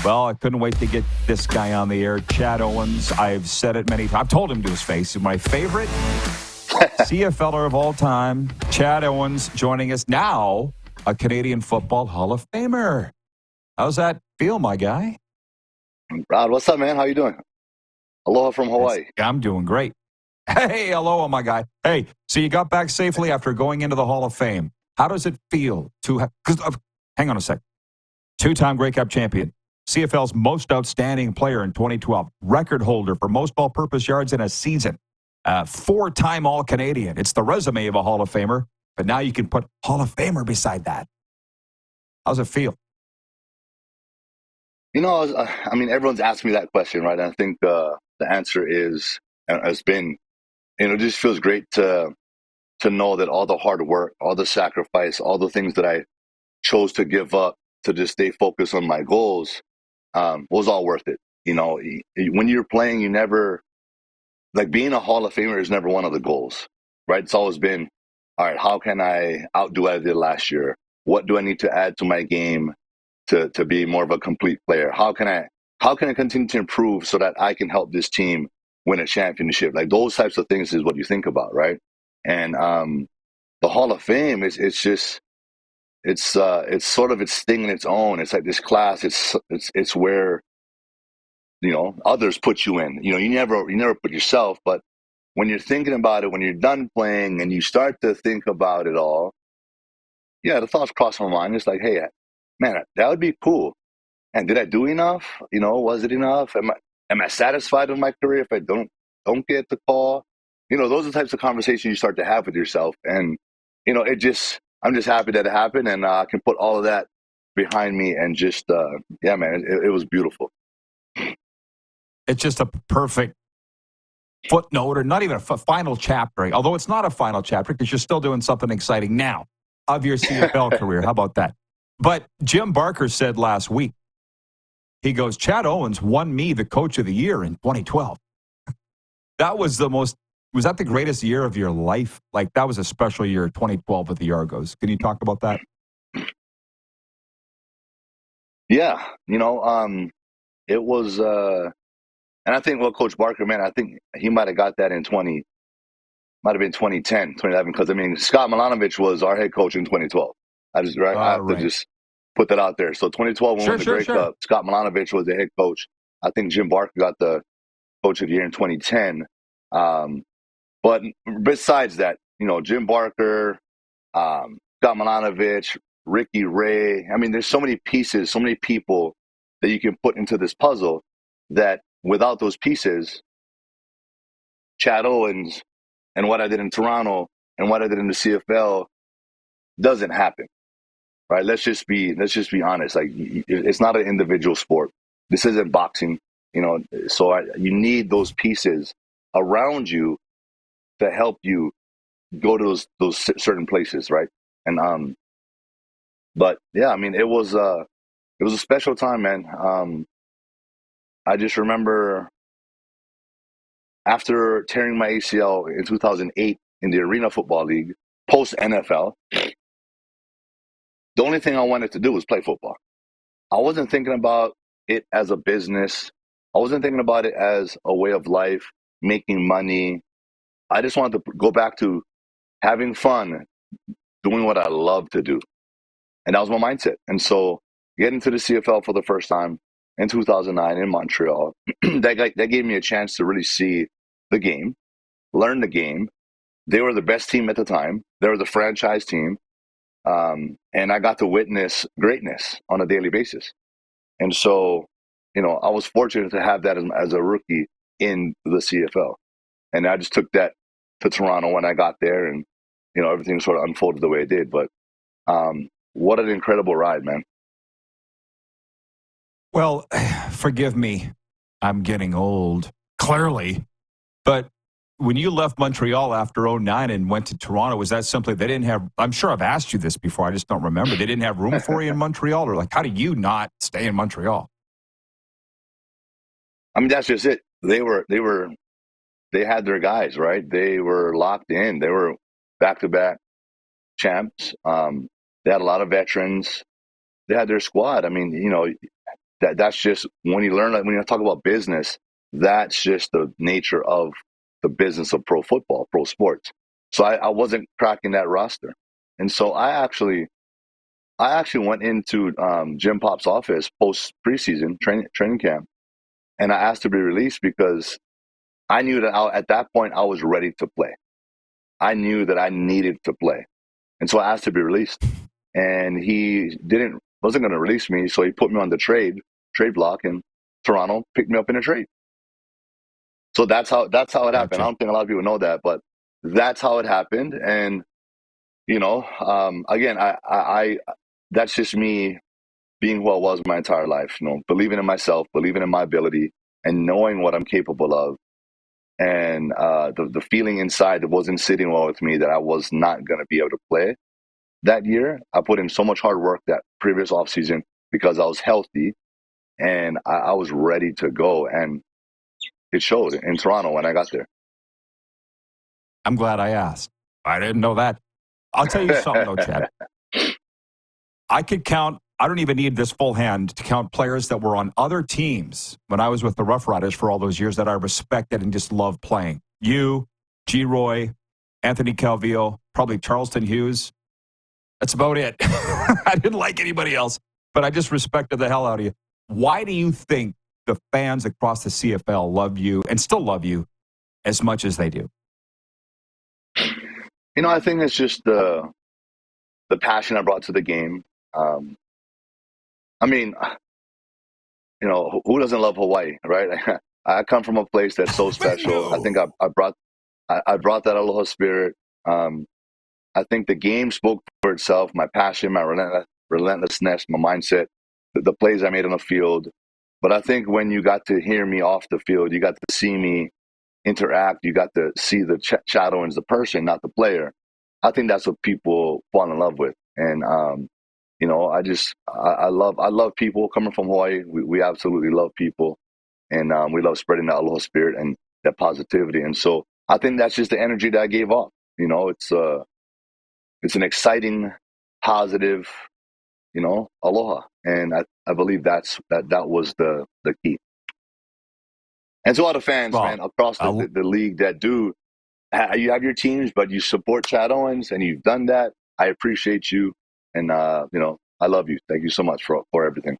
Well, I couldn't wait to get this guy on the air, Chad Owens. I've said it many times. I've told him to his face. He's my favorite CFLer of all time. Chad Owens joining us now, a Canadian Football Hall of Famer. How's that feel, my guy? Rod, what's up, man? How you doing? Aloha from Hawaii. I'm doing great. Hey, aloha, my guy. Hey, so you got back safely after going into the Hall of Fame. How does it feel to have, hang on a sec, two-time Grey Cup champion, CFL's most outstanding player in 2012, record holder for most all-purpose yards in a season, four-time All-Canadian. It's the resume of a Hall of Famer, but now you can put Hall of Famer beside that. How's it feel? You know, everyone's asked me that question, right? And I think the answer has been, it just feels great to know that all the hard work, all the sacrifice, all the things that I chose to give up to just stay focused on my goals was all worth it. You know, when you're playing, you never, like, being a Hall of Famer is never one of the goals, right? It's always been, all right, how can I outdo what I did last year? What do I need to add to my game to be more of a complete player? How can I continue to improve so that I can help this team win a championship? Like, those types of things is what you think about, right? And the Hall of Fame it's sort of its thing in its own. It's like this class. It's where, you know, others put you in. You know, you never put yourself, but when you're thinking about it, when you're done playing and you start to think about it all, yeah, the thoughts cross my mind. It's like, hey, man, that would be cool. And did I do enough? You know, was it enough? Am I satisfied with my career if I don't get the call? You know, those are the types of conversations you start to have with yourself. And, you know, I'm just happy that it happened, and I can put all of that behind me and just, yeah, man, it was beautiful. It's just a perfect footnote, or not even a final chapter, although it's not a final chapter because you're still doing something exciting now of your CFL career. How about that? But Jim Barker said last week, he goes, Chad Owens won me the Coach of the Year in 2012. That was that the greatest year of your life? Like, that was a special year, 2012 with the Argos. Can you talk about that? Yeah, you know, it was, and I think, well, Coach Barker, man, I think he might have got that might have been 2010, 2011, because, I mean, Scott Milanovic was our head coach in 2012. I have to just put that out there. So 2012, when we won the Grey Cup, Scott Milanovic was the head coach. I think Jim Barker got the Coach of the Year in 2010. But besides that, you know, Jim Barker, Scott Milanovic, Ricky Ray. I mean, there's so many pieces, so many people that you can put into this puzzle that without those pieces, Chad Owens and what I did in Toronto and what I did in the CFL doesn't happen, right? Let's just be honest. Like, it's not an individual sport. This isn't boxing, you know. So you need those pieces around you to help you go to those certain places, right? And but yeah, I mean, it was a special time, man. I just remember after tearing my ACL in 2008 in the Arena Football League, post NFL, the only thing I wanted to do was play football. I wasn't thinking about it as a business. I wasn't thinking about it as a way of life, making money. I just wanted to go back to having fun, doing what I love to do. And that was my mindset. And so getting to the CFL for the first time in 2009 in Montreal, that gave me a chance to really see the game, learn the game. They were the best team at the time. They were the franchise team. And I got to witness greatness on a daily basis. And so, you know, I was fortunate to have that as a rookie in the CFL. And I just took that to Toronto when I got there, and, you know, everything sort of unfolded the way it did. But what an incredible ride, man. Well, forgive me, I'm getting old, clearly. But when you left Montreal after 2009 and went to Toronto, was that simply they didn't have, I'm sure I've asked you this before, I just don't remember, they didn't have room for you in Montreal? Or, like, how do you not stay in Montreal? I mean, that's just it. They had their guys, right? They were locked in. They were back-to-back champs. They had a lot of veterans. They had their squad. I mean, you know, that's just when you learn, like when you talk about business, that's just the nature of the business of pro football, pro sports. So I wasn't cracking that roster. And so I actually went into Jim Pop's office post preseason training camp, and I asked to be released because I knew that at that point I was ready to play. I knew that I needed to play, and so I asked to be released. And he wasn't going to release me, so he put me on the trade block, and Toronto picked me up in a trade. So that's how it happened. Gotcha. I don't think a lot of people know that, but that's how it happened. And again, I that's just me being who I was my entire life. Believing in myself, believing in my ability, and knowing what I'm capable of. And the feeling inside that wasn't sitting well with me that I was not going to be able to play that year. I put in so much hard work that previous offseason because I was healthy and I was ready to go. And it showed in Toronto when I got there. I'm glad I asked. I didn't know that. I'll tell you something, though, Chad. I could count, I don't even need this full hand to count players that were on other teams when I was with the Rough Riders for all those years that I respected and just loved playing. You, G. Roy, Anthony Calvillo, probably Charleston Hughes. That's about it. I didn't like anybody else, but I just respected the hell out of you. Why do you think the fans across the CFL love you and still love you as much as they do? I think it's just the passion I brought to the game. I mean, who doesn't love Hawaii, right? I come from a place that's so special. I think I brought that aloha spirit. I think the game spoke for itself. My passion, my relentlessness, my mindset, the plays I made on the field. But I think when you got to hear me off the field, you got to see me interact. You got to see the Chad Owens, the person, not the player. I think that's what people fall in love with. And I love people coming from Hawaii. We absolutely love people, and we love spreading that aloha spirit and that positivity. And so I think that's just the energy that I gave off. It's an exciting, positive, aloha, and I believe that was the key. And so a lot of fans, man, across the league that do, you have your teams, but you support Chad Owens, and you've done that. I appreciate you, and I love you. Thank you so much for everything.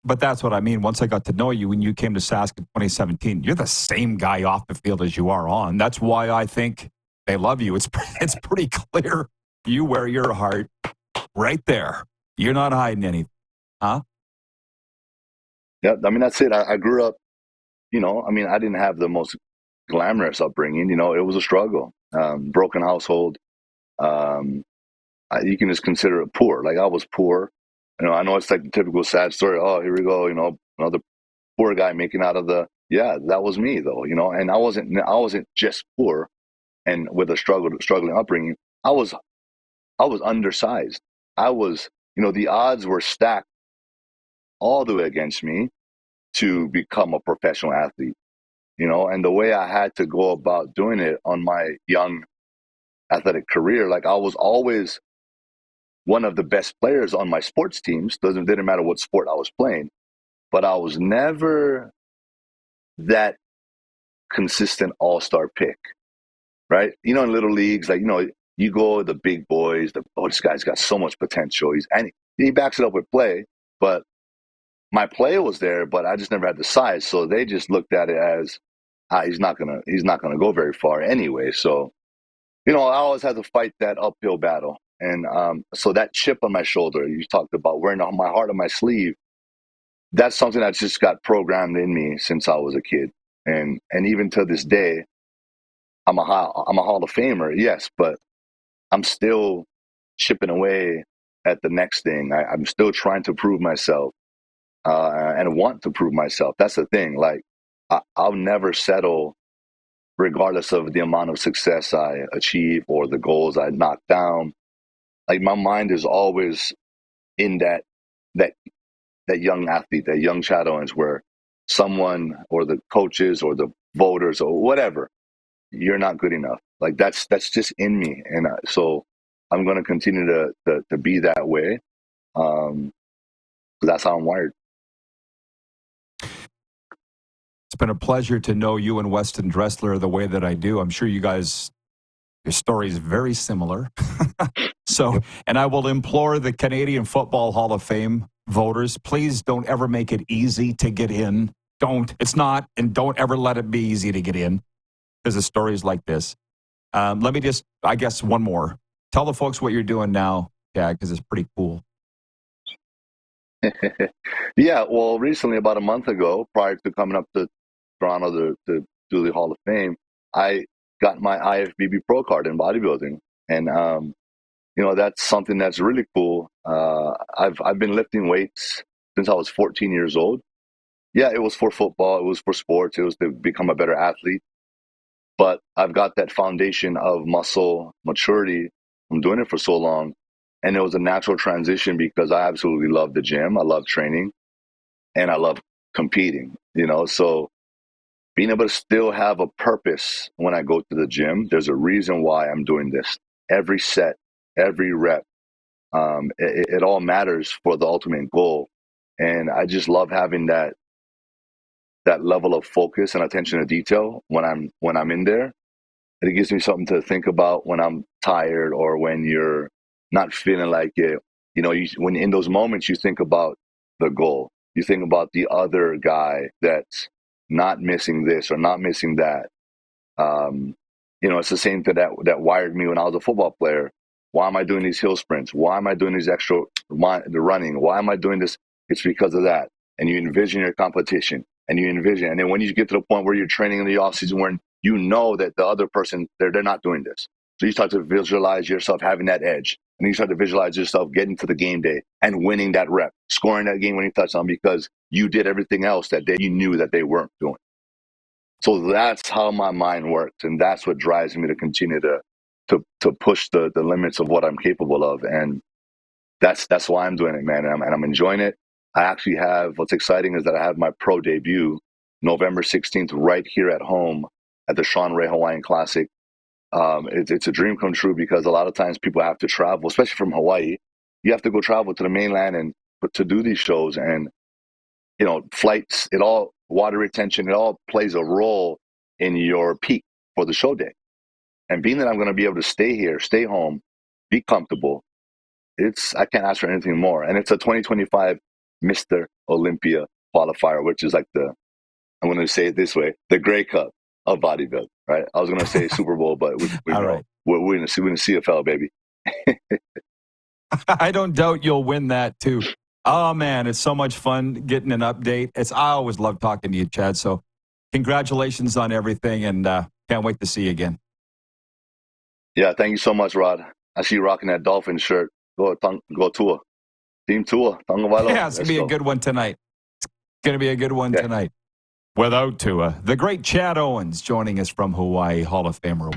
But that's what I mean. Once I got to know you when you came to Sask in 2017, you're the same guy off the field as you are on. That's why I think they love you. It's pretty clear you wear your heart right there. You're not hiding anything, huh? Yeah, I mean, that's it. I grew up, I didn't have the most glamorous upbringing. It was a struggle. Broken household. You can just consider it poor. Like, I was poor. I know it's like the typical sad story. Oh, here we go. Another poor guy making out of that was me though. And I wasn't just poor and with a struggling upbringing. I was undersized. I was, the odds were stacked all the way against me to become a professional athlete, and the way I had to go about doing it on my young athletic career, like I was always one of the best players on my sports teams. Didn't matter what sport I was playing, but I was never that consistent all-star pick, right? In little leagues, like, you go the big boys, this guy's got so much potential. He backs it up with play, but my play was there, but I just never had the size. So they just looked at it as he's not gonna go very far anyway. So, I always had to fight that uphill battle. And so that chip on my shoulder, you talked about wearing my heart on my sleeve, that's something that just got programmed in me since I was a kid. And even to this day, I'm a Hall of Famer, yes, but I'm still chipping away at the next thing. I'm still trying to prove myself and want to prove myself. That's the thing. Like, I'll never settle regardless of the amount of success I achieve or the goals I knock down. Like, my mind is always in that young athlete, that young Chad Owens, where someone or the coaches or the voters or whatever, you're not good enough. Like, that's just in me. And so I'm going to continue to be that way. That's how I'm wired. been a pleasure to know you and Weston Dressler the way that I do. I'm sure you guys, your story is very similar. So, and I will implore the Canadian Football Hall of Fame voters, please don't ever make it easy to get in. Don't. It's not, and don't ever let it be easy to get in because of stories like this. Let me just, I guess, one more. Tell the folks what you're doing now, because it's pretty cool. Yeah, well, recently, about a month ago, prior to coming up to Toronto to do the Hall of Fame, I got my IFBB Pro card in bodybuilding, and that's something that's really cool. I've been lifting weights since I was 14 years old. Yeah, it was for football, it was for sports, it was to become a better athlete. But I've got that foundation of muscle maturity from doing it for so long. And it was a natural transition because I absolutely love the gym. I love training and I love competing, So being able to still have a purpose when I go to the gym, there's a reason why I'm doing this. Every set, every rep, it all matters for the ultimate goal. And I just love having that level of focus and attention to detail when I'm in there. It gives me something to think about when I'm tired or when you're not feeling like it. When in those moments you think about the goal, you think about the other guy that's not missing this or not missing that. It's the same thing that wired me when I was a football player. Why am I doing these hill sprints? Why am I doing these the running? Why am I doing this? It's because of that. And you envision your competition and and then when you get to the point where you're training in the off season where you know that the other person, they're not doing this. So you start to visualize yourself having that edge. And you start to visualize yourself getting to the game day and winning that rep, scoring that game-winning touchdown because you did everything else that you knew that they weren't doing. So that's how my mind works, and that's what drives me to continue to push the limits of what I'm capable of, and that's why I'm doing it, man. And I'm enjoying it. I actually what's exciting is that I have my pro debut November 16th right here at home at the Sean Ray Hawaiian Classic. It's a dream come true because a lot of times people have to travel, especially from Hawaii. You have to go travel to the mainland and to do these shows, and flights, water retention, it all plays a role in your peak for the show day. And being that I'm going to be able to stay here, stay home, be comfortable, I can't ask for anything more. And it's a 2025 Mr. Olympia qualifier, which is like I'm going to say it this way, the Grey Cup of bodybuilding, right? I was going to say Super Bowl, but Right. we're in the CFL, baby. I don't doubt you'll win that too. Oh man, it's so much fun getting an update. I always love talking to you, Chad. So congratulations on everything, and can't wait to see you again. Yeah, thank you so much, Rod. I see you rocking that Dolphin shirt. Go Tua. Team Tua. Yeah, it's going to be a good one tonight. It's going to be a good one tonight. Without Tua. The great Chad Owens joining us from Hawaii, Hall of Famer.